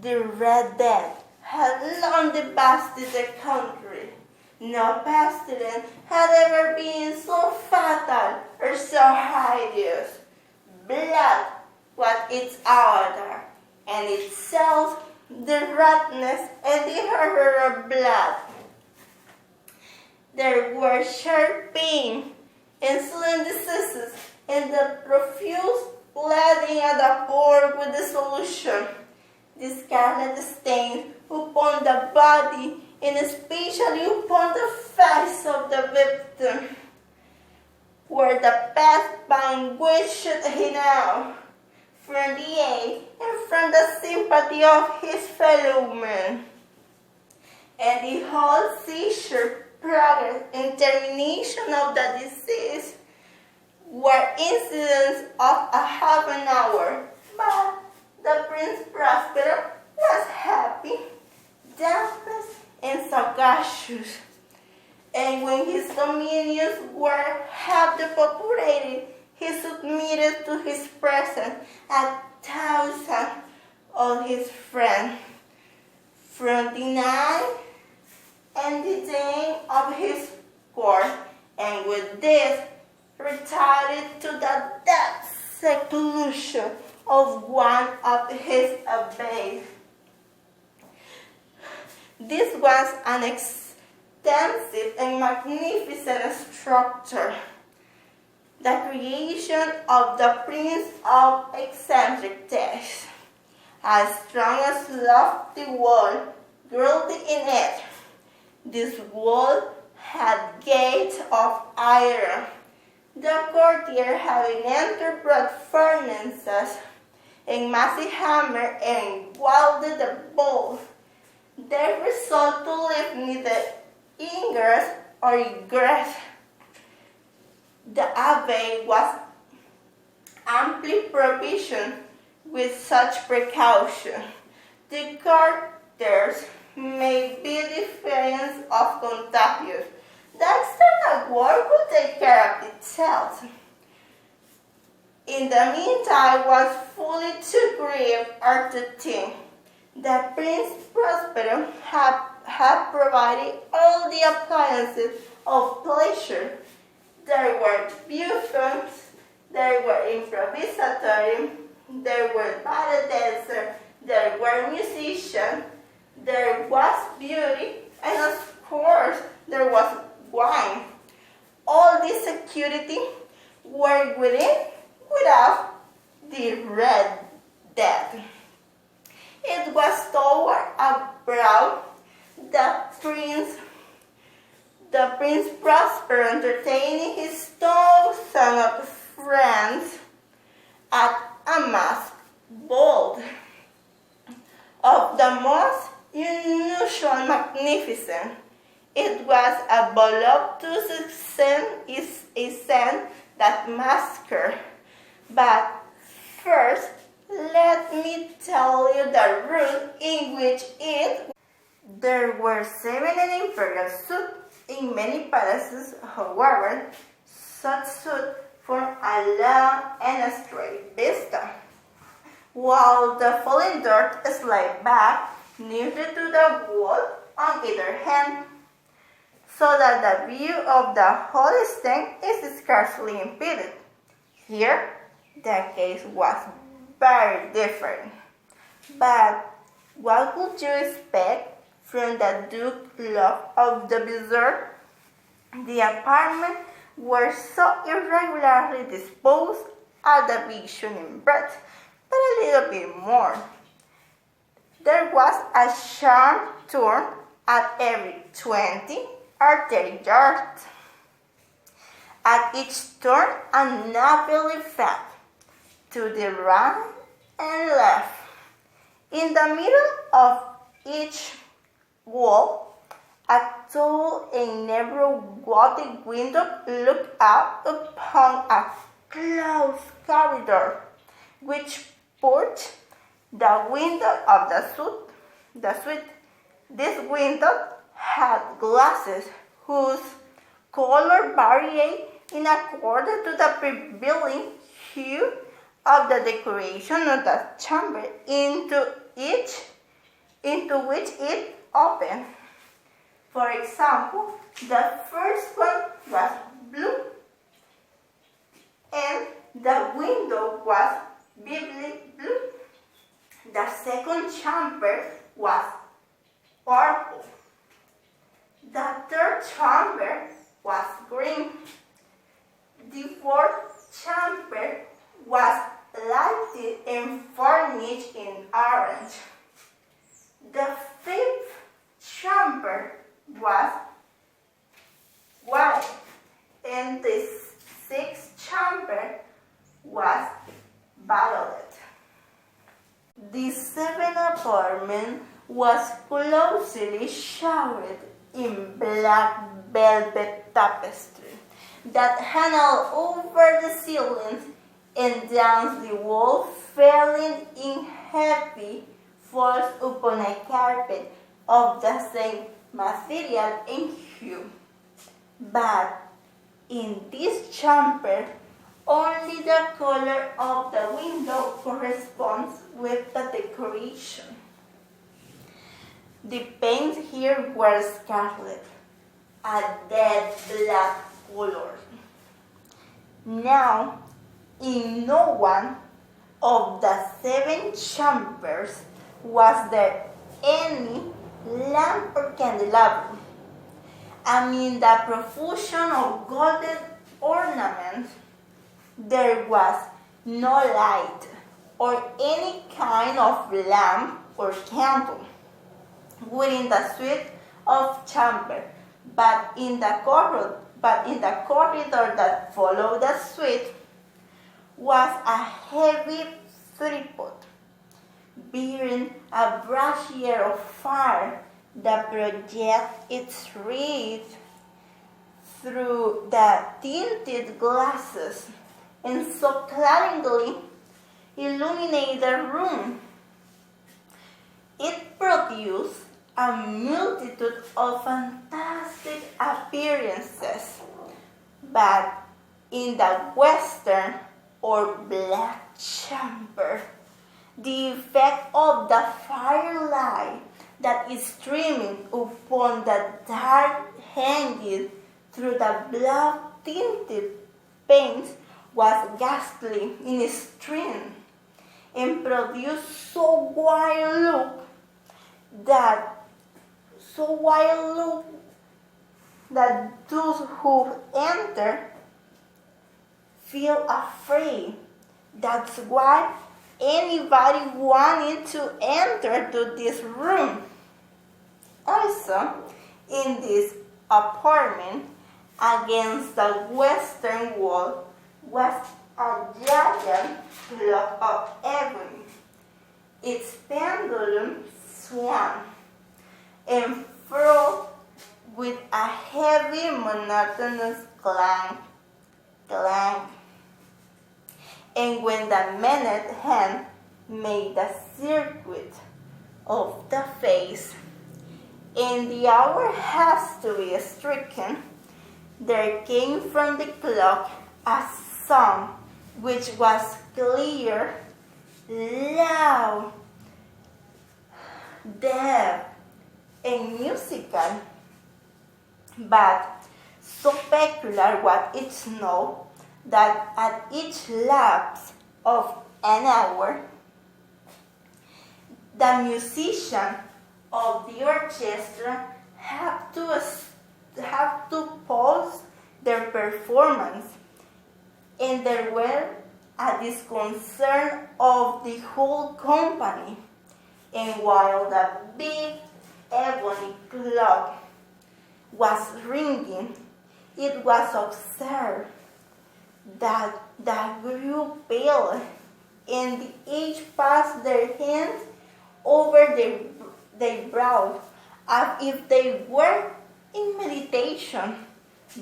The Red Death had long devastated the country. No pestilence had ever been so fatal or so hideous. Blood was its avatar, and itself the redness and the horror of blood. There were sharp pain, insulin diseases, and the profuse bleeding at the core with the solution. The scarlet stains upon the body and especially upon the face of the victim were the path by which he now, from the aid and from the sympathy of his fellow men, and the whole seizure, progress, and termination of the disease were incidents of a half an hour. But the Prince Prospero was happy, dauntless, and sagacious. And when his dominions were half depopulated, he submitted to his presence 1,000 of his friends, from the night and the day of his court, and with this retired to the depth seclusion of one of his abbeys. This was an extensive and magnificent structure, the creation of the Prince of eccentric taste. A strong as lofty wall grilled in it. This wall had gates of iron, the courtier having entered broad furnaces and massive hammer and wielded the bolt. They resolved to live neither ingress or egress. The abbey was amply provisioned with such precaution. The courtiers may be defiance of contagious. The external work would take care of itself. In the meantime, was fully to grieve or to think. The Prince Prospero had provided all the appliances of pleasure. There were buffons, there were improvisatorium, there were ballet dancers, there were musicians, there was beauty, and of course there was wine. All this security were without the Red Death. It was toward abroad the Prince Prospero entertaining his 1,000 of friends at a masked ball of the most unusual magnificence. It was a voluptuous scene that massacre. But first, let me tell you the route in which there were 7 imperial suits in many palaces. However, such suits formed a long and straight vista, while the falling dirt slid back nearly to the wall on either hand, so that the view of the whole extent is scarcely impeded. Here, the case was very different. But what would you expect from the Duke Love of the Bizarre? The apartments were so irregularly disposed at the vision in breadth, but a little bit more. There was a sharp turn at every 20 or 30 yards. At each turn, a novel effect to the right and left. In the middle of each wall, a tall and narrow Gothic window looked out upon a closed corridor, which porched the window of the suite. This window had glasses whose color varied in accordance to the prevailing hue of the decoration of the chamber. Into each into which it opened. For example, the first one was blue, and the window was vivid blue. The second chamber was purple. The third chamber was green. The fourth chamber was lighted and furnished in orange. The fifth chamber was white, and the sixth chamber was violet. The seventh apartment was closely showered in black velvet tapestry that hung all over the ceilings and down the wall, falling in heavy folds upon a carpet of the same material and hue. But in this chamber, only the color of the window corresponds with the decoration. The paints here were scarlet, a dead black color. Now, in no one of the 7 chambers was there any lamp or candelabrum. Amid the profusion of golden ornaments, there was no light or any kind of lamp or candle within the suite of chamber, but in the corridor that followed the suite was a heavy tripod bearing a brazier of fire that projected its rays through the tinted glasses and so glaringly illuminated the room. It produced a multitude of fantastic appearances, but in the western or black chamber, the effect of the firelight that is streaming upon the dark hanging through the blood-tinted paints was ghastly in extreme and produced so wild look that those who enter feel afraid. That's why anybody wanting to enter to this room. Also, in this apartment, against the western wall, was a giant clock of ebony. Its pendulum swung and froze with a heavy, monotonous clang, clang. And when the minute hand made the circuit of the face, and the hour has to be stricken, there came from the clock a sound which was clear, loud, deep, and musical, but so peculiar was its note that at each lapse of an hour, the musician of the orchestra have to pause their performance, and there were a disconcert of the whole company. And while the big ebony clock was ringing, it was observed that the group pale, and each passed their hands over their brows as if they were in meditation.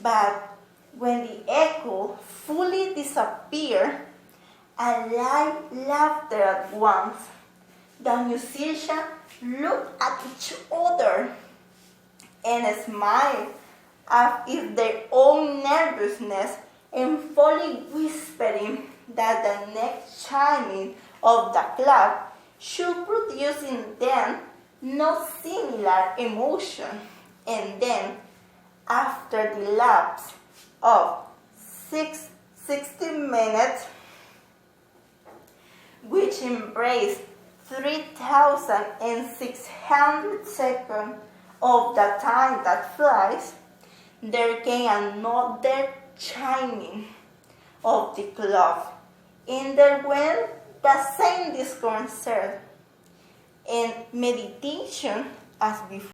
But when the echo fully disappeared, a light laughter at once. The musicians looked at each other and smiled as if their own nervousness and folly whispering that the next chiming of the clock should produce in them no similar emotion, and then, after the lapse of 60 minutes, which embraced 3,600 seconds of the time that flies, there came another chiming of the clock, and there went the same disconcert and meditation as before.